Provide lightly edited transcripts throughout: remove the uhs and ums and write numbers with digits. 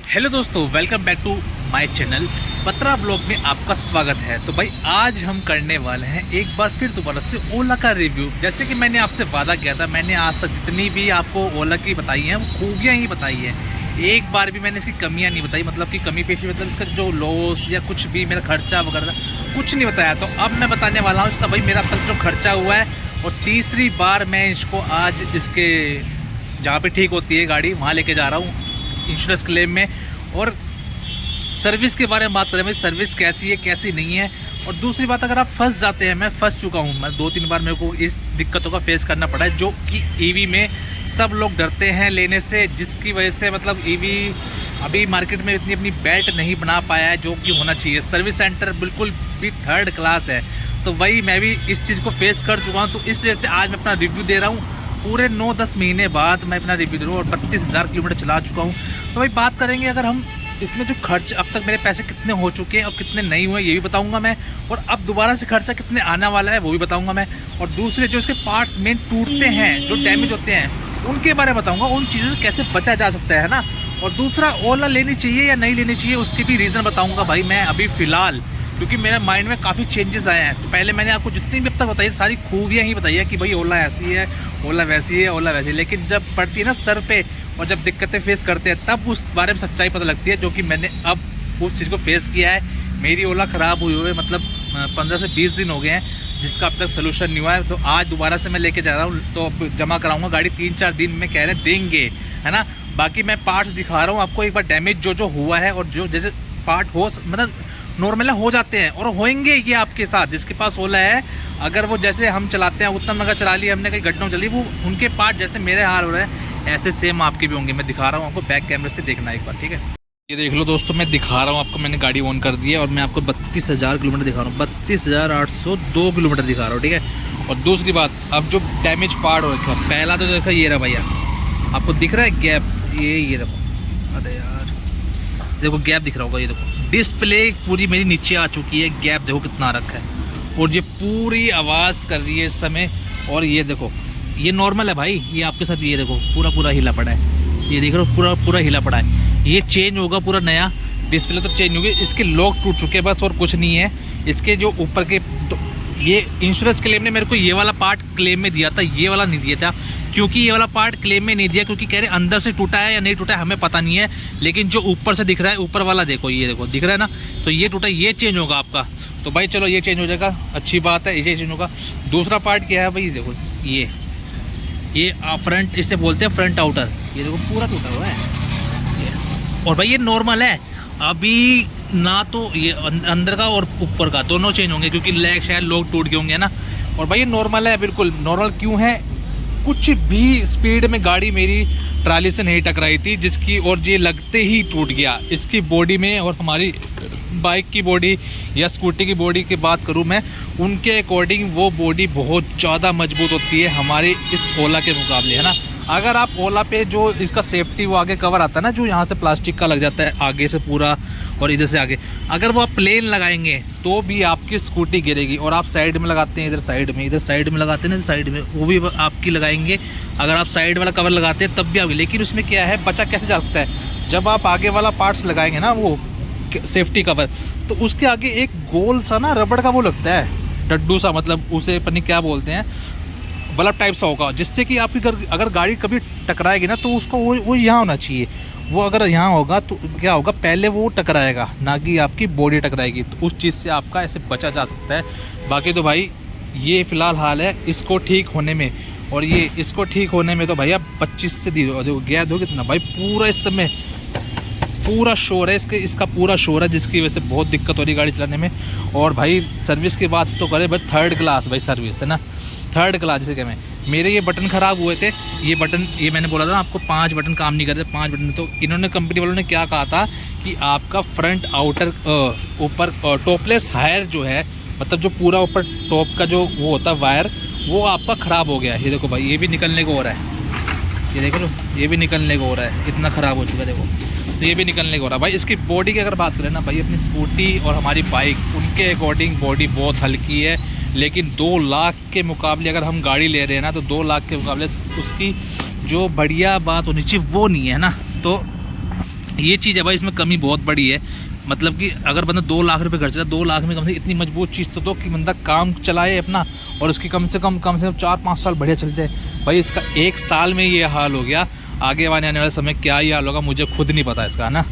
Hello दोस्तों, welcome back to my channel Patra blog में आपका स्वागत है। तो भाई आज हम करने वाले हैं एक बार फिर दोबारा से ओला का रिव्यू। जैसे कि मैंने आपसे वादा किया था, मैंने आज तक जितनी भी आपको ओला की बताई हैं वो खूबियाँ ही बताई हैं। एक बार भी मैंने इसकी कमियाँ नहीं बताई, मतलब कि कमी पेशी मतलब इसका जो लॉस या कुछ भी मेरा खर्चा वगैरह कुछ नहीं बताया। तो अब मैं बताने वाला हूँ इसका भाई मेरा अब तक जो खर्चा हुआ है, और तीसरी बार मैं इसको आज इसके जहाँ पे ठीक होती है गाड़ी वहाँ लेके जा रहा हूँ इंश्योरेंस क्लेम में। और सर्विस के बारे में बात करें भाई, सर्विस कैसी है कैसी नहीं है। और दूसरी बात, अगर आप फंस जाते हैं, मैं फंस चुका हूँ, मैं 2-3 बार मेरे को इस दिक्कतों का फेस करना पड़ा है, जो कि ईवी में सब लोग डरते हैं लेने से, जिसकी वजह से मतलब ईवी अभी मार्केट में इतनी अपनी बेल्ट नहीं बना पाया है जो कि होना चाहिए। सर्विस सेंटर बिल्कुल भी थर्ड क्लास है। तो वही मैं भी इस चीज़ को फेस कर चुका हूँ, तो इस वजह से आज मैं अपना रिव्यू दे रहा हूँ। पूरे 9-10 महीने बाद मैं अपना रिव्यू दे रहा हूँ और 32,000 किलोमीटर चला चुका हूँ। तो भाई बात करेंगे, अगर हम इसमें जो खर्च अब तक मेरे पैसे कितने हो चुके हैं और कितने नहीं हुए ये भी बताऊंगा मैं, और अब दोबारा से खर्चा कितने आने वाला है वो भी बताऊंगा मैं। और दूसरे जो इसके पार्ट्स मेन टूटते हैं, जो डैमेज होते हैं, उनके बारे में बताऊंगा, उन चीज़ों से कैसे बचा जा सकता है ना। और दूसरा, ओला लेनी चाहिए या नहीं लेनी चाहिए उसकी भी रीज़न बताऊँगा भाई मैं अभी फ़िलहाल, क्योंकि मेरे माइंड में काफ़ी चेंजेस आए हैं। तो पहले मैंने आपको जितनी भी अब तक बताई सारी खूबियाँ ही बताई है कि भाई ओला ऐसी है, ओला वैसी है, ओला वैसी है, लेकिन जब पड़ती है ना सर पे और जब दिक्कतें फेस करते हैं तब उस बारे में सच्चाई पता लगती है, जो कि मैंने अब उस चीज़ को फेस किया है। मेरी ओला ख़राब हुई हुए मतलब 15 से 20 दिन हो गए हैं, जिसका अब तक सोल्यूशन नहीं हुआ है। तो आज दोबारा से मैं लेके जा रहा हूँ, तो अब जमा कराऊँगा गाड़ी 3-4 दिन में कह रहे देंगे, है ना। बाकी मैं पार्ट्स दिखा रहा हूँ आपको एक बार, डैमेज जो हुआ है, और जो जैसे पार्ट हो मतलब नॉर्मल हो जाते हैं और होंगे ये आपके साथ जिसके पास ओला है। अगर वो जैसे हम चलाते हैं उतना मगर चला लिया हमने, कहीं घटना चली, वो उनके पार्ट जैसे मेरे हाल हो रहे हैं ऐसे सेम आपके भी होंगे। मैं दिखा रहा हूँ आपको, बैक कैमरे से देखना एक बार, ठीक है। ये देख लो दोस्तों, मैं दिखा रहा हूँ आपको, मैंने गाड़ी ऑन कर दी है और मैं आपको 32,000 किलोमीटर दिखा रहा हूँ, 32,802 किलोमीटर दिखा रहा हूँ, ठीक है। और दूसरी बात, अब जो डैमेज पार्ट हो रखा, पहला तो देखा ये रहा भैया, आपको दिख रहा है गैप, ये देखो, अरे यार देखो गैप दिख रहा होगा, ये देखो डिस्प्ले पूरी मेरी नीचे आ चुकी है, गैप देखो कितना रखा है, और ये पूरी आवाज़ कर रही है इस समय। और ये देखो ये नॉर्मल है भाई, ये आपके साथ ये देखो पूरा हिला पड़ा है, ये देख रहे हो पूरा हिला पड़ा है। ये चेंज होगा पूरा नया, डिस्प्ले तो चेंज होगी, इसके लॉक टूट चुके हैं बस, और कुछ नहीं है। इसके जो ऊपर के ये इंश्योरेंस क्लेम ने मेरे को ये वाला पार्ट क्लेम में दिया था, ये वाला नहीं दिया था, क्योंकि ये वाला पार्ट क्लेम में नहीं दिया क्योंकि कह रहे अंदर से टूटा है या नहीं टूटा है हमें पता नहीं है, लेकिन जो ऊपर से दिख रहा है, ऊपर वाला देखो, ये देखो दिख रहा है ना, तो ये टूटा, ये चेंज होगा आपका। तो भाई चलो ये चेंज हो जाएगा, अच्छी बात है, ये चेंज होगा। दूसरा पार्ट क्या है भाई, देखो ये फ्रंट, इसे बोलते हैं फ्रंट आउटर, ये देखो पूरा टूटा हुआ है। और भाई ये नॉर्मल है अभी ना, तो ये अंदर का और ऊपर का दोनों चेंज होंगे क्योंकि लैग शायद लोग टूट गए होंगे ना। और भाई ये नॉर्मल है, बिल्कुल नॉर्मल। क्यों है, कुछ भी स्पीड में गाड़ी मेरी ट्राली से नहीं टकराई थी जिसकी, और ये लगते ही टूट गया इसकी बॉडी में। और हमारी बाइक की बॉडी या स्कूटी की बॉडी की बात करूं मैं, उनके अकॉर्डिंग वो बॉडी बहुत ज़्यादा मजबूत होती है हमारी इस ओला के मुकाबले, है ना। अगर आप ओला पे जो इसका सेफ्टी वो आगे कवर आता है ना, जो यहाँ से प्लास्टिक का लग जाता है आगे से पूरा और इधर से आगे, अगर वो आप प्लेन लगाएंगे तो भी आपकी स्कूटी गिरेगी। और आप साइड में लगाते हैं, इधर साइड में लगाते हैं ना, साइड में वो भी आपकी लगाएंगे। अगर आप साइड वाला कवर लगाते हैं तब भी आपकी, लेकिन उसमें क्या है, बचा कैसे जा सकता है, जब आप आगे वाला पार्ट्स लगाएंगे ना वो सेफ्टी कवर, तो उसके आगे एक गोल सा ना रबड़ का वो लगता है, डड्डू सा, मतलब उसे पता नहीं क्या बोलते हैं, बल्ब टाइप सा होगा, जिससे कि आपकी अगर गाड़ी कभी टकराएगी ना तो उसको वो यहाँ होना चाहिए। वो अगर यहाँ होगा तो क्या होगा, पहले वो टकराएगा ना कि आपकी बॉडी टकराएगी, तो उस चीज़ से आपका ऐसे बचा जा सकता है। बाकी तो भाई ये फ़िलहाल हाल है इसको ठीक होने में, और ये इसको ठीक होने में तो भैया 25 से गया दो कितना भाई, पूरा इस समय पूरा शोर है इसका पूरा शोर है, जिसकी वजह से बहुत दिक्कत हो रही है गाड़ी चलाने में। और भाई सर्विस की बात तो करें भाई, थर्ड क्लास भाई सर्विस है ना, थर्ड क्लास। जैसे कि मेरे ये बटन ख़राब हुए थे, ये बटन, ये मैंने बोला था ना आपको 5 बटन काम नहीं करते, 5 बटन। तो इन्होंने कंपनी वालों ने क्या कहा था कि आपका फ्रंट आउटर ऊपर टॉपलेस हायर जो है, मतलब जो पूरा ऊपर टॉप का जो वो होता है वायर, वो आपका ख़राब हो गया है। ये देखो भाई, ये भी निकलने को हो रहा है, ये देख लो ये भी निकलने को हो रहा है, इतना ख़राब हो चुका है देखो, तो ये भी निकलने को हो रहा है भाई। इसकी बॉडी की अगर बात करें ना भाई, अपनी स्कूटी और हमारी बाइक उनके अकॉर्डिंग बॉडी बहुत हल्की है, लेकिन 2 लाख के मुकाबले अगर हम गाड़ी ले रहे हैं ना, तो 2 लाख के मुकाबले उसकी जो बढ़िया बात होनी चाहिए वो नहीं है ना। तो ये चीज़ है भाई, इसमें कमी बहुत बड़ी है। मतलब कि अगर बंदा 2 लाख रुपए खर्च रहा है, 2 लाख में कम से इतनी मजबूत चीज़ तो दो कि बंदा काम चलाए अपना, और उसकी कम से कम 4-5 साल बढ़िया चल जाए। भाई इसका 1 साल में ये हाल हो गया, आगे आने वाले समय क्या ही हाल होगा मुझे खुद नहीं पता इसका, है ना।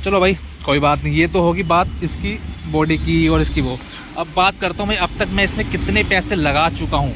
चलो भाई कोई बात नहीं, ये तो होगी बात इसकी बॉडी की और इसकी वो। अब बात करता हूँ मैं अब तक मैं इसमें कितने पैसे लगा चुका हूँ।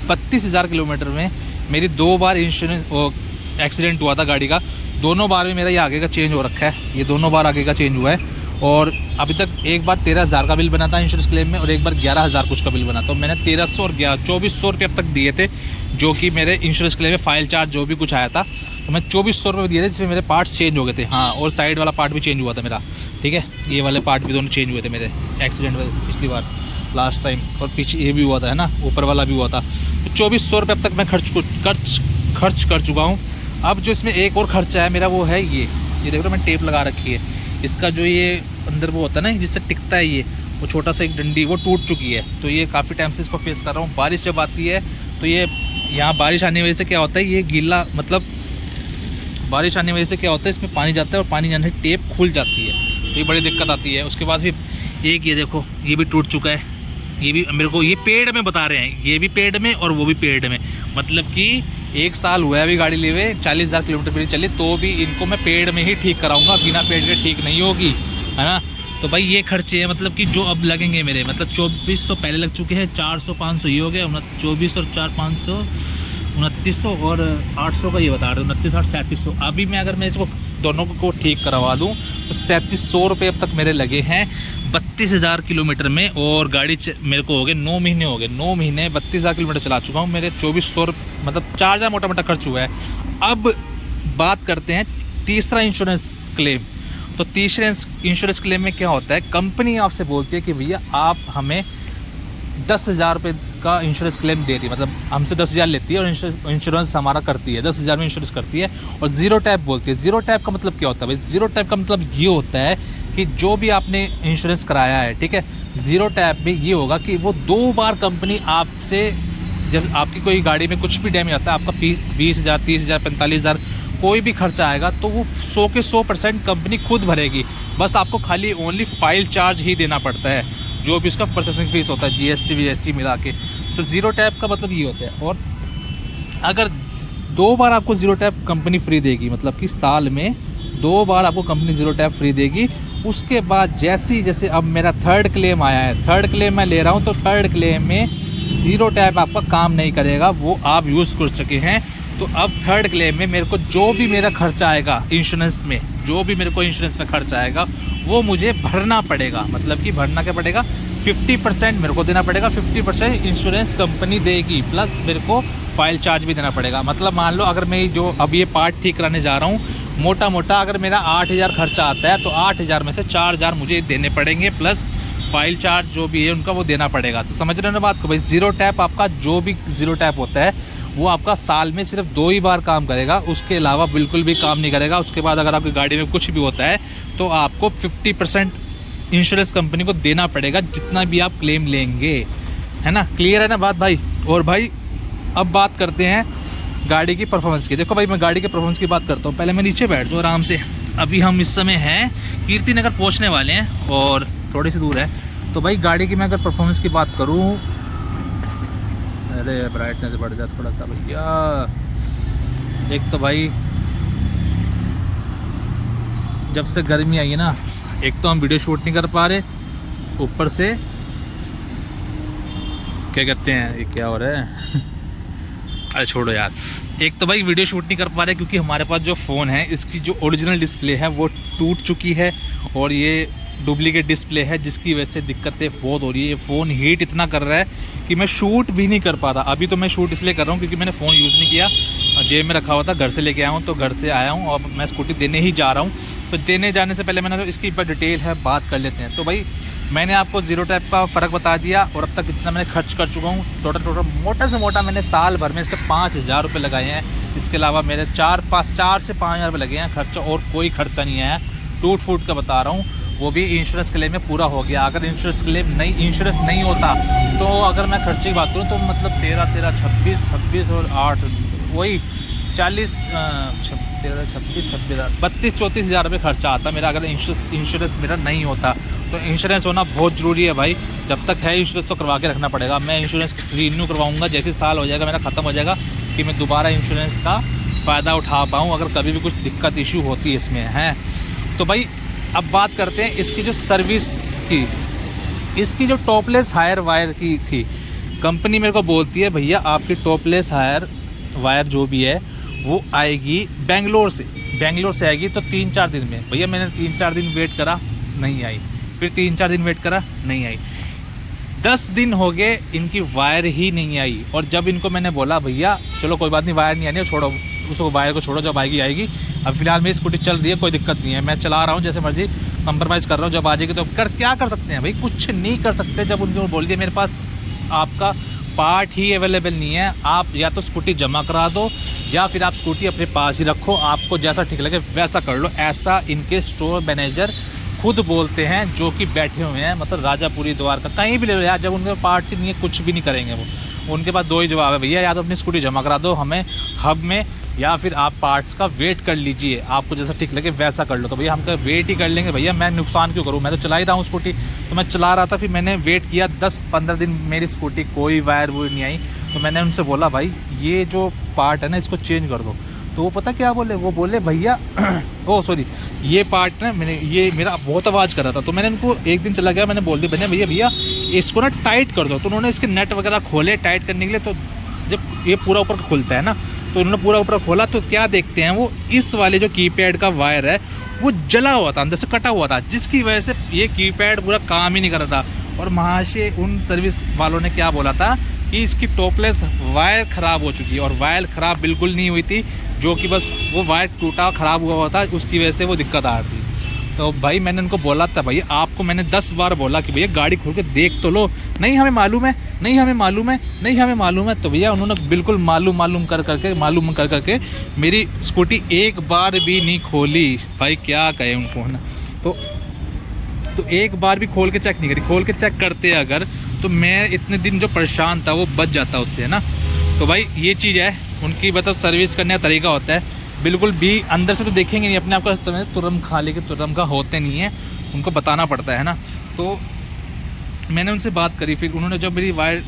32,000 किलोमीटर में मेरी 2 बार इंश्योरेंस एक्सीडेंट हुआ था गाड़ी का, दोनों बार में मेरा ये आगे का चेंज हो रखा है, ये दोनों बार आगे का चेंज हुआ है। और अभी तक एक बार 13,000 का बिल बना था इंश्योरेंस क्लेम में, और एक बार 11,000 कुछ का बिल बना था। मैंने 1300 और 2400 रुपये अब तक दिए थे, जो कि मेरे इंश्योरेंस क्लेम में फाइल चार्ज जो भी कुछ आया था, तो मैं 2400 रुपये दिए थे, जिसमें मेरे पार्ट्स चेंज हो गए थे। हाँ, और साइड वाला पार्ट भी चेंज हुआ था मेरा, ठीक है, ये वाले पार्ट भी दोनों चेंज हुए थे मेरे एक्सीडेंट में पिछली बार लास्ट टाइम, और पीछे ये भी हुआ था, है ना, ऊपर वाला भी हुआ था। तो 2400 रुपये अब तक मैं खर्च कर चुका हूँ। अब जो इसमें एक और खर्चा है मेरा, वो है ये देख रहे हो मैं टेप लगा रखी है, इसका जो ये अंदर वो होता है ना जिससे टिकता है ये, वो छोटा सा एक डंडी वो टूट चुकी है। तो ये काफ़ी टाइम से इसको फेस कर रहा हूँ। बारिश जब आती है तो ये यहाँ बारिश आने की वजह से क्या होता है, ये गीला, मतलब बारिश आने की वजह से क्या होता है, इसमें पानी जाता है और पानी जाने से टेप खुल जाती है, तो ये बड़ी दिक्कत आती है। उसके बाद फिर एक ये देखो ये भी टूट चुका है, ये भी मेरे को ये पेड़ में बता रहे हैं, ये भी पेड़ में और वो भी पेड़ में, मतलब कि 1 साल हुआ है अभी गाड़ी लिए हुए, 40,000 किलोमीटर भी चली, तो भी इनको मैं पेड़ में ही ठीक कराऊंगा, बिना पेड़ के ठीक नहीं होगी, है ना। तो भाई ये खर्चे हैं, मतलब कि जो अब लगेंगे मेरे, मतलब 2400 पहले लग चुके हैं, 400-500 ये हो गया, 24 और 4-500 2900 और 800 का ये बता रहे हो, 29, 8, 3700। अभी मैं अगर मैं इसको दोनों को ठीक करवा दूँ तो 3700 रुपये अब तक मेरे लगे हैं 32,000 किलोमीटर में। और गाड़ी मेरे को हो गए 9 महीने हो गए, 9 महीने 32,000 किलोमीटर चला चुका हूँ। मेरे 2400 मतलब 4,000 मोटा मोटा खर्च हुआ है। अब बात करते हैं तीसरा इंश्योरेंस क्लेम। तो तीसरे इंश्योरेंस क्लेम में क्या होता है, कंपनी आपसे बोलती है कि भैया आप हमें 10,000 रुपये का इंश्योरेंस क्लेम दे रही है, मतलब हमसे 10,000 लेती है और इंश्योरेंस हमारा करती है, 10,000 में इंश्योरेंस करती है। और ज़ीरो टैप बोलती है। ज़ीरो टैप का मतलब क्या होता है भाई, ज़ीरो टैप का मतलब ये होता है कि जो भी आपने इंश्योरेंस कराया है, ठीक है, ज़ीरो टैप में ये होगा कि वो 2 बार कंपनी आपसे, जब आपकी कोई गाड़ी में कुछ भी डैमेज आता है, आपका 20,000, 30,000, 45,000 कोई भी खर्चा आएगा तो वो 100 के 100% कंपनी खुद भरेगी। बस आपको खाली ओनली फाइल चार्ज ही देना पड़ता है, जो भी उसका प्रोसेसिंग फीस होता है, GST VST मिला के। तो ज़ीरो टैप का मतलब ये होता है। और अगर 2 बार आपको ज़ीरो टैप कंपनी फ्री देगी, मतलब कि साल में 2 बार आपको कंपनी ज़ीरो टैप फ्री देगी। उसके बाद जैसे अब मेरा 3rd क्लेम आया है, 3rd क्लेम मैं ले रहा हूँ, तो 3rd क्लेम में ज़ीरो टैप आपका काम नहीं करेगा, वो आप यूज़ कर चुके हैं। तो अब 3rd क्लेम में मेरे को जो भी मेरा खर्चा आएगा इंश्योरेंस में, जो भी मेरे को इंश्योरेंस में खर्चा आएगा वो मुझे भरना पड़ेगा। मतलब कि भरना क्या पड़ेगा, 50% मेरे को देना पड़ेगा, 50% इंश्योरेंस कंपनी देगी, प्लस मेरे को फाइल चार्ज भी देना पड़ेगा। मतलब मान लो अगर मैं जो अब ये पार्ट ठीक कराने जा रहा हूँ, मोटा मोटा अगर मेरा 8,000 खर्चा आता है, तो 8,000 में से 4,000 मुझे देने पड़ेंगे, प्लस फाइल चार्ज जो भी है उनका वो देना पड़ेगा। तो समझ रहे हो ना बात को भाई। ज़ीरो टैप आपका जो भी ज़ीरो टैप होता है वो आपका साल में सिर्फ 2 ही बार काम करेगा, उसके अलावा बिल्कुल भी काम नहीं करेगा। उसके बाद अगर आपकी गाड़ी में कुछ भी होता है तो आपको 50% इंश्योरेंस कंपनी को देना पड़ेगा, जितना भी आप क्लेम लेंगे, है ना। क्लियर है ना बात भाई। और भाई अब बात करते हैं गाड़ी की परफॉर्मेंस की। देखो भाई मैं गाड़ी के परफॉर्मेंस की बात करता हूँ। पहले मैं नीचे बैठ जाऊँ आराम से। अभी हम इस समय हैं कीर्ति नगर पहुँचने वाले हैं और थोड़ी सी दूर है। तो भाई गाड़ी की मैं अगर परफॉर्मेंस की बात करूँ, अरे ब्राइटनेस बढ़ जाए थोड़ा सा भैया। एक तो भाई जब से गर्मी आई है ना, एक तो हम वीडियो शूट नहीं कर पा रहे, ऊपर से क्या कहते हैं, ये क्या हो रहा है अरे छोड़ो यार। एक तो भाई वीडियो शूट नहीं कर पा रहे क्योंकि हमारे पास जो फ़ोन है इसकी जो ओरिजिनल डिस्प्ले है वो टूट चुकी है और ये डुप्लीकेट डिस्प्ले है, जिसकी वजह से दिक्कतें बहुत हो रही है। ये फ़ोन हीट इतना कर रहा है कि मैं शूट भी नहीं कर पा रहा। अभी तो मैं शूट इसलिए कर रहा हूँ क्योंकि मैंने फ़ोन यूज़ नहीं किया, जेब में रखा हुआ था, घर से लेके आया हूँ। तो घर से आया हूँ और मैं स्कूटी देने ही जा रहा हूँ। तो देने जाने से पहले मैंने इसकी डिटेल है बात कर लेते हैं। तो भाई मैंने आपको ज़ीरो टैप का फ़र्क बता दिया और अब तक इतना मैंने खर्च कर चुका हूँ। टोटल मोटा से मोटा मैंने साल भर में इसके 5,000 रुपये लगाए हैं। इसके अलावा मेरे 4 से 5,000 रुपये लगे हैं खर्चा, और कोई खर्चा नहीं आया। टूट फूट का बता रहा हूँ, वो भी इंश्योरेंस क्लेम में पूरा हो गया। अगर इंश्योरेंस नहीं होता तो अगर मैं खर्चे की बात करूँ तो मतलब 13, 26 और 8 वही 40 13 26 26 32-34 हज़ार रुपये खर्चा आता मेरा अगर इंश्योरेंस मेरा नहीं होता। तो इंश्योरेंस होना बहुत ज़रूरी है भाई, जब तक है इंश्योरेंस तो करवा के रखना पड़ेगा। मैं इंश्योरेंस रीन्यू करवाऊँगा जैसे साल हो जाएगा मेरा ख़त्म हो जाएगा कि मैं दोबारा इंश्योरेंस का फ़ायदा उठा पाऊँ अगर कभी भी कुछ दिक्कत इशू होती है इसमें है। तो भाई अब बात करते हैं इसकी जो सर्विस की। इसकी जो टॉपलेस हायर वायर की थी, कंपनी मेरे को बोलती है भैया आपकी टॉपलेस हायर वायर जो भी है वो आएगी बेंगलोर से आएगी तो 3-4 दिन में। भैया मैंने 3-4 दिन वेट करा, नहीं आई। फिर 3-4 दिन वेट करा, नहीं आई। 10 दिन हो गए इनकी वायर ही नहीं आई। और जब इनको मैंने बोला भैया चलो कोई बात नहीं, वायर नहीं आनी, छोड़ो उसको, वायर को छोड़ो, जब आएगी आएगी। अब फिलहाल मेरी स्कूटी चल रही है, कोई दिक्कत नहीं है, मैं चला रहा हूँ जैसे मर्जी, कंप्रोमाइज़ कर रहा हूँ। जब आ जाएगी तो क्या कर सकते हैं भाई, कुछ नहीं कर सकते। जब उनको बोल दिया मेरे पास आपका पार्ट ही अवेलेबल नहीं है, आप या तो स्कूटी जमा करा दो या फिर आप स्कूटी अपने पास ही रखो, आपको जैसा ठीक लगे वैसा कर लो। ऐसा इनके स्टोर मैनेजर खुद बोलते हैं जो कि बैठे हुए हैं, मतलब राजापुरी द्वारका कहीं भी ले लो यार। जब उनके पार्ट्स ही नहीं है कुछ भी नहीं करेंगे वो। उनके पास दो ही जवाब है, भैया या तो अपनी स्कूटी जमा करा दो हमें हब में, या फिर आप पार्ट्स का वेट कर लीजिए, आपको जैसा ठीक लगे वैसा कर लो। तो भैया हम तो वेट ही कर लेंगे भैया, मैं नुकसान क्यों करूँ, मैं तो चला ही रहा हूँ स्कूटी। तो मैं चला रहा था, फिर मैंने वेट किया 10-15 दिन, मेरी स्कूटी कोई वायर वो नहीं आई। तो मैंने उनसे बोला भाई ये जो पार्ट है ना इसको चेंज कर दो। तो वो पता क्या बोले, वो बोले भैया ओ सॉरी ये पार्ट ना मैंने, ये मेरा बहुत आवाज़ कर रहा था। तो मैंने उनको एक दिन चला गया, मैंने बोल दिया भैया इसको ना टाइट कर दो। तो उन्होंने इसके नट वगैरह खोले टाइट करने के लिए। तो जब ये पूरा ऊपर खुलता है ना, तो उन्होंने पूरा ऊपर खोला तो क्या देखते हैं वो इस वाले जो कीपैड का वायर है वो जला हुआ था, अंदर से कटा हुआ था, जिसकी वजह से ये कीपैड पूरा काम ही नहीं कर रहा था। और महाशय उन सर्विस वालों ने क्या बोला था कि इसकी टॉपलेस वायर ख़राब हो चुकी है, और वायर ख़राब बिल्कुल नहीं हुई थी, जो कि बस वो वायर टूटा ख़राब हुआ था, उसकी वजह से वो दिक्कत आ रही थी। तो भाई मैंने उनको बोला था भैया आपको मैंने 10 बार बोला कि भैया गाड़ी खोल के देख तो लो, नहीं हमें मालूम है, नहीं हमें मालूम है, नहीं हमें मालूम है। तो भैया उन्होंने बिल्कुल मालूम कर करके मेरी स्कूटी एक बार भी नहीं खोली। भाई क्या कहे उनको, है ना। तो एक बार भी खोल के चेक नहीं करी। खोल के चेक करते अगर तो मैं इतने दिन जो परेशान था वो बच जाता उससे, है ना। तो भाई ये चीज़ है उनकी, मतलब सर्विस करने का तरीका होता है, बिल्कुल भी अंदर से तो देखेंगे नहीं अपने आप को, तुरम खा लेके तुरम का होते नहीं है, उनको बताना पड़ता है ना। तो मैंने उनसे बात करी, फिर उन्होंने जब मेरी वायर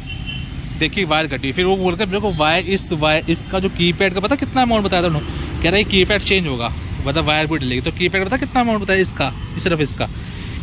देखी, वायर कटी, फिर वो बोल कर मेरे को वायर इसका जो कीपैड का पता कितना अमाउंट बताया था उन्होंने, कह रहा है कीपैड चेंज होगा, मतलब वायर भी डलेगी। तो कीपैड पता कितना अमाउंट बताया इसका, सिर्फ इसका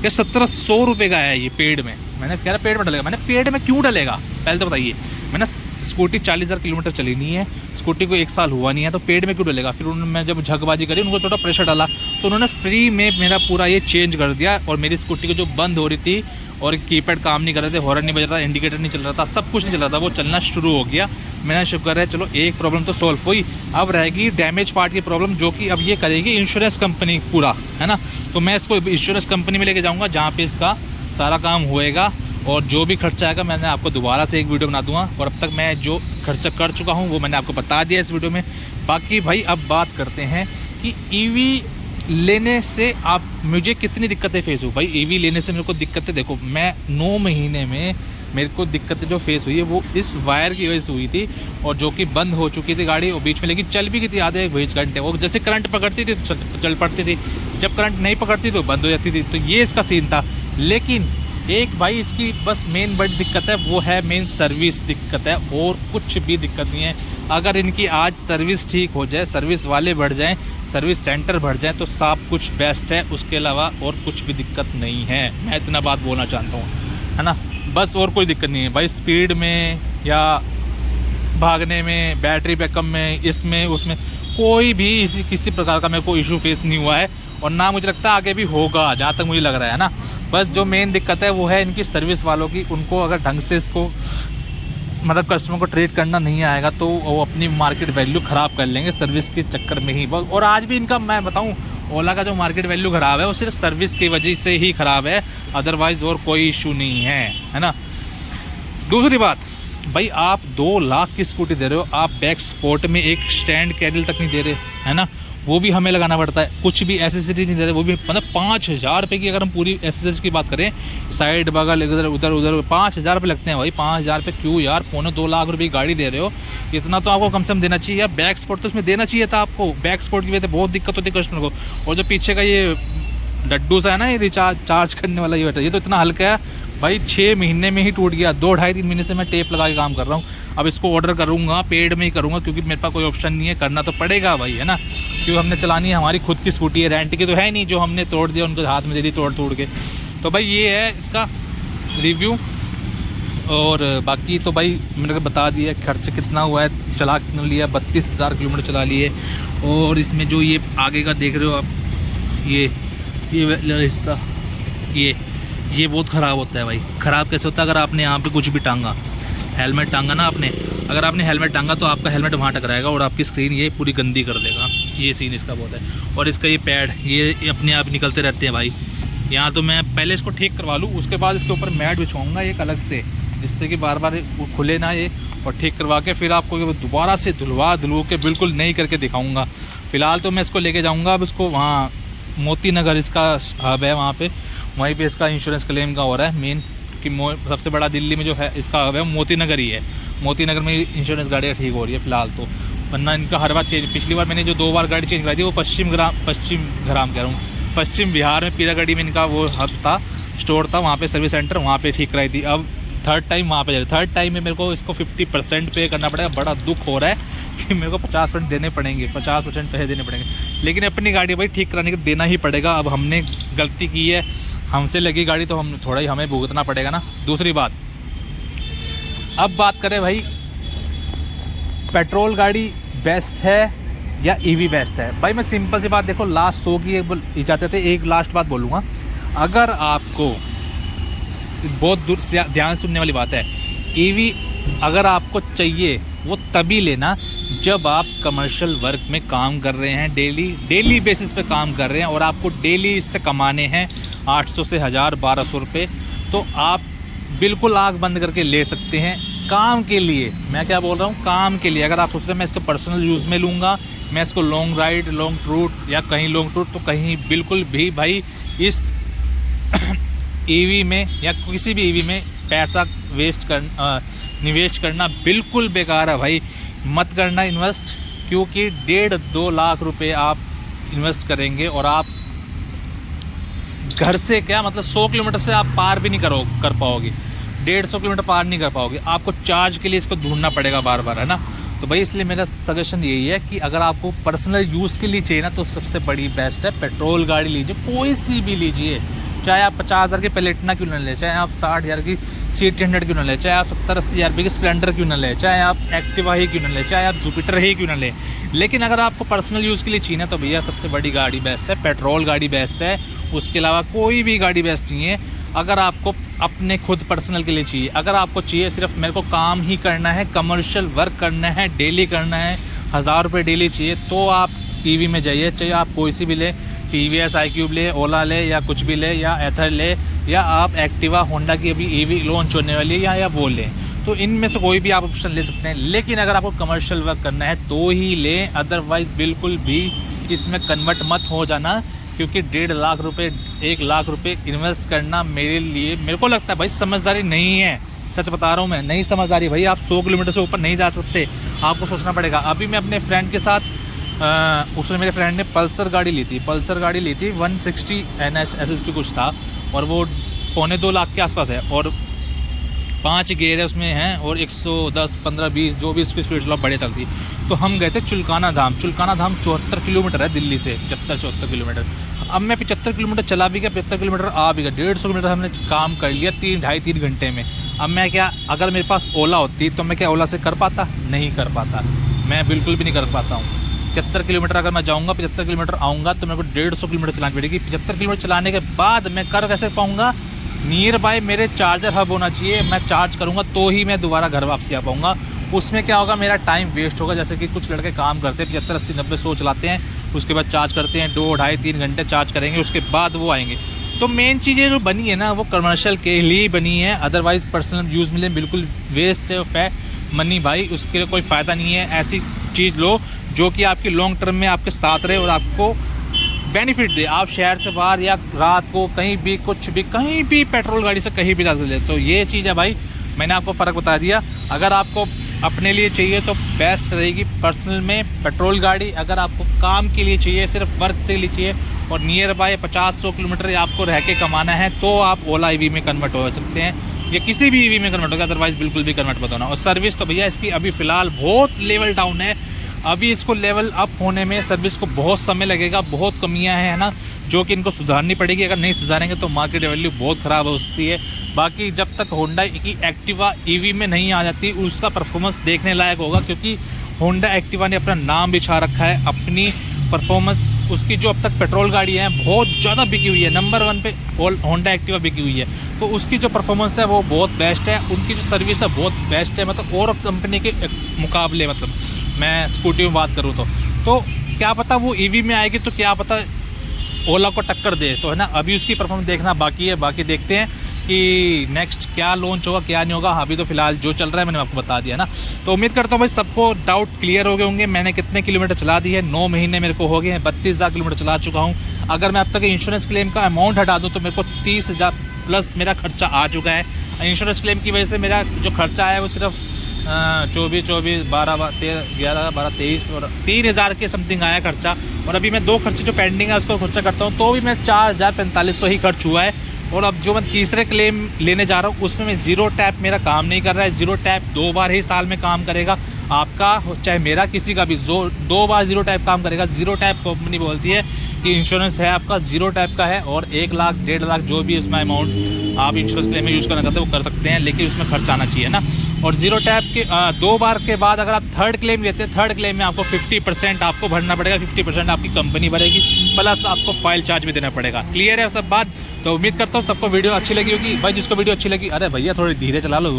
क्या 1700 रुपये का है ये पेड में। मैंने कह रहा पेड में डलेगा, मैंने पेड में क्यों डलेगा पहले तो बताइए। मैंने स्कूटी 40,000 किलोमीटर चली नहीं है, स्कूटी को 1 साल हुआ नहीं है, तो पेड में क्यों डलेगा। फिर उन्होंने, मैं जब झकबाजी करी उनको थोड़ा प्रेशर डाला तो उन्होंने फ्री में मेरा पूरा ये चेंज कर दिया। और मेरी स्कूटी को जो बंद हो रही थी और कीपैड काम नहीं कर रहे थे, हॉर्न नहीं बज रहा था, इंडिकेटर नहीं चल रहा था, सब कुछ नहीं चल रहा था, वो चलना शुरू हो गया। मैंने शुक्र है चलो एक प्रॉब्लम तो सॉल्व हुई। अब रहेगी डैमेज पार्ट की प्रॉब्लम, जो कि अब ये करेगी इंश्योरेंस कंपनी पूरा, है ना। तो मैं इसको इंश्योरेंस कंपनी में लेके जाऊँगा जहाँ पे इसका सारा काम होएगा, और जो भी खर्चा आएगा मैंने आपको दोबारा से एक वीडियो बना दूंगा। और अब तक मैं जो खर्चा कर चुका हूँ वो मैंने आपको बता दिया इस वीडियो में। बाकी भाई अब बात करते हैं कि ईवी लेने से आप मुझे कितनी दिक्कतें फेस हुई। भाई ईवी लेने से मेरे को दिक्कतें, देखो मैं 9 महीने में मेरे को दिक्कतें जो फेस हुई है वो इस वायर की वजह से हुई थी, और जो कि बंद हो चुकी थी गाड़ी, और बीच में लेकिन चल भी गई थी आधे 1 घंटे। वो जैसे करंट पकड़ती थी तो चल पड़ती थी, जब करंट नहीं पकड़ती तो बंद हो जाती थी। तो ये इसका सीन था। लेकिन एक भाई इसकी बस मेन बड़ी दिक्कत है, वो है मेन सर्विस दिक्कत है, और कुछ भी दिक्कत नहीं है। अगर इनकी आज सर्विस ठीक हो जाए, सर्विस वाले बढ़ जाएं, सर्विस सेंटर बढ़ जाएं, तो सब कुछ बेस्ट है। उसके अलावा और कुछ भी दिक्कत नहीं है, मैं इतना बात बोलना चाहता हूँ, है ना। बस और कोई दिक्कत नहीं है भाई, स्पीड में या भागने में, बैटरी बैकअप में, इसमें उसमें कोई भी किसी प्रकार का मेरे को इशू फेस नहीं हुआ है, और ना मुझे लगता है आगे भी होगा, जहाँ तक मुझे लग रहा है ना। बस जो मेन दिक्कत है वो है इनकी सर्विस वालों की। उनको अगर ढंग से इसको, मतलब कस्टमर को ट्रीट करना नहीं आएगा तो वो अपनी मार्केट वैल्यू ख़राब कर लेंगे सर्विस के चक्कर में ही। और आज भी इनका मैं बताऊं, ओला का जो मार्केट वैल्यू ख़राब है वो सिर्फ सर्विस की वजह से ही ख़राब है, अदरवाइज़ और कोई इशू नहीं है ना। दूसरी बात भाई, आप 2 लाख की स्कूटी दे रहे हो, आप बैक सपोर्ट में एक स्टैंड कैरियर तक नहीं दे रहे, है ना। वो भी हमें लगाना पड़ता है। कुछ भी एसेसरीज नहीं दे रहे, वो भी मतलब 5,000 रुपये की अगर हम पूरी एसेसरीज की बात करें, साइड बगल इधर उधर उधर 5,000 रुपये लगते हैं भाई। 5,000 रुपये क्यों यार, 2.25 लाख रुपये की गाड़ी दे रहे हो, इतना तो आपको कम से कम देना चाहिए यार। बैक स्पोर्ट तो इसमें देना चाहिए था आपको, बैक स्पोर्ट की वजह से बहुत दिक्कत होती है कस्टमर को। और जो पीछे का ये डड्डू सा है ना, ये रिचार्ज चार्ज करने वाला ये तो इतना हल्का है भाई, 6 महीने में ही टूट गया। 2-2.5-3 महीने से मैं टेप लगा के काम कर रहा हूँ। अब इसको ऑर्डर करूँगा, पेड में ही करूँगा, क्योंकि मेरे पास कोई ऑप्शन नहीं है, करना तो पड़ेगा भाई, है ना। क्योंकि हमने चलानी है, हमारी खुद की स्कूटी है, रेंट की तो है नहीं जो हमने तोड़ दिया, उनको हाथ में दे दी तोड़ के। तो भाई ये है इसका रिव्यू। और बाकी तो भाई मैंने बता दिया खर्च कितना हुआ है, चला कितना लिया, 32,000 किलोमीटर चला लिए। और इसमें जो ये आगे का देख रहे हो आप, ये हिस्सा ये बहुत ख़राब होता है भाई। ख़राब कैसे होता है, अगर आपने यहाँ पे कुछ भी टांगा, हेलमेट टांगा ना आपने, अगर आपने हेलमेट टांगा तो आपका हेलमेट वहाँ टकराएगा और आपकी स्क्रीन ये पूरी गंदी कर देगा। ये सीन इसका बहुत है। और इसका ये पैड ये अपने आप निकलते रहते हैं भाई। यहाँ तो मैं पहले इसको ठीक करवा लूँ, उसके बाद इसके ऊपर मैट बिछवाऊँगा एक अलग से, जिससे कि बार बार खुले ना ये, और ठीक करवा के फिर आपको दोबारा से धुलवा के बिल्कुल नई करके दिखाऊँगा। फ़िलहाल तो मैं इसको लेके जाऊँगा अब इसको वहाँ मोती नगर, इसका हब है वहाँ पे, वहीं पे इसका इंश्योरेंस क्लेम का हो रहा है मेन। कि सबसे बड़ा दिल्ली में जो है इसका हब है मोती नगर ही है। मोती नगर में इंश्योरेंस गाड़ियाँ ठीक हो रही है फ़िलहाल तो, वरना इनका हर बार चेंज। पिछली बार मैंने जो 2 बार गाड़ी चेंज कराई थी वो पश्चिम बिहार में पीरागढ़ी में इनका वो हब था, स्टोर था, वहाँ पर सर्विस सेंटर, वहाँ पर ठीक कराई थी। अब थर्ड टाइम वहाँ पे जा रही, थर्ड टाइम में मेरे को इसको 50% पे करना पड़ेगा। बड़ा दुख हो रहा है कि मेरे को 50% देने पड़ेंगे, 50% पैसे देने पड़ेंगे, लेकिन अपनी गाड़ी भाई ठीक कराने के देना ही पड़ेगा। अब हमने गलती की है, हमसे लगी गाड़ी तो हम थोड़ा ही हमें भुगतना पड़ेगा ना। दूसरी बात, अब बात करें भाई पेट्रोल गाड़ी बेस्ट है या ईवी बेस्ट है। भाई मैं सिंपल सी बात, देखो लास्ट 100 की जाते थे, एक लास्ट बात बोलूँगा। अगर आपको बहुत दूर से ध्यान सुनने वाली बात है, ईवी अगर आपको चाहिए वो तभी लेना जब आप कमर्शियल वर्क में काम कर रहे हैं, डेली बेसिस पे काम कर रहे हैं और आपको डेली इससे कमाने हैं 800 से 1000 1200 रुपये, तो आप बिल्कुल आँख बंद करके ले सकते हैं। काम के लिए मैं क्या बोल रहा हूँ, काम के लिए अगर आप सोच रहे हैं मैं इसको पर्सनल यूज़ में लूँगा, मैं इसको लॉन्ग राइड लॉन्ग रूट या कहीं लॉन्ग रूट, तो कहीं बिल्कुल भी भाई इस ईवी में या किसी भी ईवी में पैसा निवेश करना बिल्कुल बेकार है भाई। मत करना इन्वेस्ट, क्योंकि 1.5-2 लाख रुपए आप इन्वेस्ट करेंगे और आप घर से क्या मतलब 100 किलोमीटर से आप पार भी नहीं कर पाओगे, 150 किलोमीटर पार नहीं कर पाओगे। आपको चार्ज के लिए इसको ढूंढना पड़ेगा बार बार, है ना। तो भाई इसलिए मेरा सजेशन यही है कि अगर आपको पर्सनल यूज़ के लिए चाहिए ना, तो सबसे बड़ी बेस्ट है पेट्रोल गाड़ी लीजिए, कोई सी भी लीजिए। चाहे आप 50,000 की प्लेटिना क्यों ना लें, चाहे आप 60,000 की CT100 क्यों ना लें, चाहे आप 70-80 हज़ार की स्प्लेंडर क्यों ना लें, चाहे आप एक्टिवा ही क्यों ना लें, चाहे आप जुपिटर ही क्यों ना लें। लेकिन अगर आपको पर्सनल यूज़ के लिए चाहिए ना, तो भैया सबसे बड़ी गाड़ी बेस्ट है, पेट्रोल गाड़ी बेस्ट है। उसके अलावा कोई भी गाड़ी बेस्ट नहीं है। अगर आपको अपने खुद पर्सनल के लिए चाहिए, अगर आपको चाहिए सिर्फ मेरे को काम ही करना है, कमर्शियल वर्क करना है, डेली करना है, 1000 रुपये डेली चाहिए, तो आप ईवी में जाइए। चाहे आप कोई सी भी ले, TVS iQube ले, ओला ले, या कुछ भी ले, या एथर ले, या आप एक्टिवा होंडा की अभी ईवी लॉन्च होने वाली है या वो लें, तो इनमें से कोई भी आप ऑप्शन ले सकते हैं। लेकिन अगर आपको कमर्शियल वर्क करना है तो ही लें, अदरवाइज़ बिल्कुल भी इसमें कन्वर्ट मत हो जाना, क्योंकि 1.5 लाख रुपये 1 लाख रुपये इन्वेस्ट करना मेरे को लगता है भाई समझदारी नहीं है। सच बता रहा हूँ मैं, नहीं समझदारी भाई। आप 100 किलोमीटर से ऊपर नहीं जा सकते, आपको सोचना पड़ेगा। अभी मैं अपने फ्रेंड के साथ उसने मेरे फ्रेंड ने पल्सर गाड़ी ली थी 160 NS ऐसे उसकी कुछ था, और वो 2.25 लाख के आसपास है, और 5 गेयर है उसमें हैं, और 110 15 20 जो भी इसकी स्पीड बड़े तक थी। तो हम गए थे चुलकाना धाम 74 किलोमीटर है दिल्ली से, 74 किलोमीटर। अब मैं 75 किलोमीटर चला भी गया, 75 किलोमीटर आ भी गया, 150 किलोमीटर हमने काम कर लिया 3-2.5-3 घंटे में। अब मैं क्या, अगर मेरे पास ओला होती तो मैं क्या ओला से कर पाता? नहीं कर पाता, मैं बिल्कुल भी नहीं कर पाता हूँ। 75 किलोमीटर अगर मैं जाऊँगा, 75 किलोमीटर आऊँगा, तो मेरे को 150 किलोमीटर चलानी पड़ेगी। 75 किलोमीटर चलाने के बाद मैं कर कैसे पाऊँगा? नियर बाय मेरे चार्जर हब होना चाहिए, मैं चार्ज करूँगा तो ही मैं दोबारा घर वापसी आ पाऊँगा। उसमें क्या होगा, मेरा टाइम वेस्ट होगा। जैसे कि कुछ लड़के काम करते हैं 75 80 90 100 चलाते हैं, उसके बाद चार्ज करते हैं 2-2.5-3 घंटे चार्ज करेंगे, उसके बाद वो आएंगे। तो मेन चीज़ें जो बनी है ना, वो कमर्शियल के लिए बनी है, अदरवाइज़ पर्सनल यूज़ में बिल्कुल वेस्ट है मनी भाई, उसके लिए कोई फ़ायदा नहीं है। ऐसी चीज़ लो जो कि आपकी लॉन्ग टर्म में आपके साथ रहे और आपको बेनिफिट दे। आप शहर से बाहर या रात को कहीं भी कुछ भी कहीं भी पेट्रोल गाड़ी से कहीं भी जा सकते हैं। तो ये चीज़ है भाई, मैंने आपको फ़र्क बता दिया। अगर आपको अपने लिए चाहिए तो बेस्ट रहेगी पर्सनल में पेट्रोल गाड़ी। अगर आपको काम के लिए चाहिए, सिर्फ वर्क से लिए चाहिए और नियर बाय 50-100 किलोमीटर आपको रह के कमाना है, तो आप ओला ईवी में कन्वर्ट हो सकते हैं या किसी भी ईवी में कन्वर्ट होगा। अदरवाइज़ बिल्कुल भी कन्वर्ट मत होना। और सर्विस तो भैया इसकी अभी फ़िलहाल बहुत लेवल डाउन है। अभी इसको लेवल अप होने में सर्विस को बहुत समय लगेगा, बहुत कमियां हैं, है ना, जो कि इनको सुधारनी पड़ेगी। अगर नहीं सुधारेंगे तो मार्केट वैल्यू बहुत ख़राब हो सकती है। बाकी जब तक होंडा की एक्टिवा ईवी में नहीं आ जाती उसका परफॉर्मेंस देखने लायक होगा, क्योंकि होंडा एक्टिवा ने अपना नाम बिछा रखा है। अपनी परफॉर्मेंस उसकी जो अब तक पेट्रोल गाड़ी है बहुत ज़्यादा बिकी हुई है, नंबर 1 पे होंडा एक्टिवा बिकी हुई है। तो उसकी जो परफॉर्मेंस है वो बहुत बेस्ट है, उनकी जो सर्विस है बहुत बेस्ट है, मतलब और कंपनी के मुकाबले। मतलब मैं स्कूटी में बात करूँ तो क्या पता वो ईवी में आएगी तो क्या पता ओला को टक्कर दे, तो है ना। अभी उसकी परफॉर्मेंस देखना बाकी है। बाकी देखते हैं कि नेक्स्ट क्या लॉन्च होगा क्या नहीं होगा। अभी तो फिलहाल जो चल रहा है मैंने आपको बता दिया ना। तो उम्मीद करता हूँ भाई सबको डाउट क्लियर हो गए होंगे। मैंने कितने किलोमीटर चला दी है, 9 महीने मेरे को हो गए हैं, 32,000 किलोमीटर चला चुका हूँ। अगर मैं अब तक इंश्योरेंस क्लेम का अमाउंट हटा दूँ तो मेरे को 30,000 प्लस मेरा खर्चा आ चुका है। इंश्योरेंस क्लेम की वजह से मेरा जो खर्चा है वो सिर्फ 24, 12, 13, 11, 12, 23 और 3,000 के समथिंग आया खर्चा। और अभी मैं 2 खर्चे जो पेंडिंग है उसको खर्चा करता हूँ तो भी मैं 4,4500 ही खर्च हुआ है। और अब जो मैं तीसरे क्लेम लेने जा रहा हूँ उसमें मैं ज़ीरो टैप मेरा काम नहीं कर रहा है। ज़ीरो टैप 2 बार ही साल में काम करेगा, आपका चाहे मेरा किसी का भी 2 बार ज़ीरो टैप काम करेगा। ज़ीरो टैप कंपनी बोलती है कि इंश्योरेंस है आपका ज़ीरो टैप का है और 1 लाख 1.5 लाख जो भी उसमें अमाउंट आप इंश्योरेंस क्लेम में यूज़ करना चाहते हैं वो कर सकते हैं, लेकिन उसमें खर्च आना चाहिए ना। और ज़ीरो टैप के 2 बार के बाद अगर आप थर्ड क्लेम लेते हैं, थर्ड क्लेम में आपको 50% आपको भरना पड़ेगा, 50% आपकी कंपनी भरेगी, प्लस आपको फाइल चार्ज भी देना पड़ेगा। क्लियर है सब बात। तो उम्मीद करता हूँ सबको वीडियो अच्छी लगी होगी। भाई जिसको वीडियो अच्छी लगी, अरे भैया थोड़ी धीरे चला लो,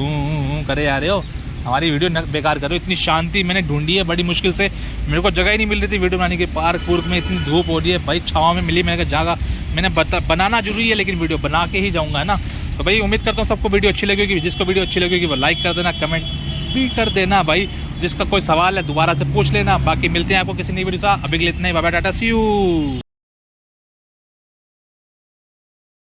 करे आ रहे हो, हमारी वीडियो न बेकार करो। इतनी शांति मैंने ढूंढी है बड़ी मुश्किल से, मेरे को जगह ही नहीं मिल रही थी वीडियो बनाने की। पार्क पूर्क में इतनी धूप हो रही है भाई, छाँव में मिली मैंने जगह, मैंने बनाना जरूरी है लेकिन वीडियो बना के ही जाऊँगा, है ना। तो भाई उम्मीद करता हूँ सबको वीडियो अच्छी लगी होगी। जिसको वीडियो अच्छी लगी होगी वो लाइक कर देना, कमेंट भी कर देना भाई। जिसका कोई सवाल है दोबारा से पूछ लेना। बाकी मिलते हैं आपको किसी नई वीडियो से। अभी के लिए इतना ही, bye bye, tata, see you.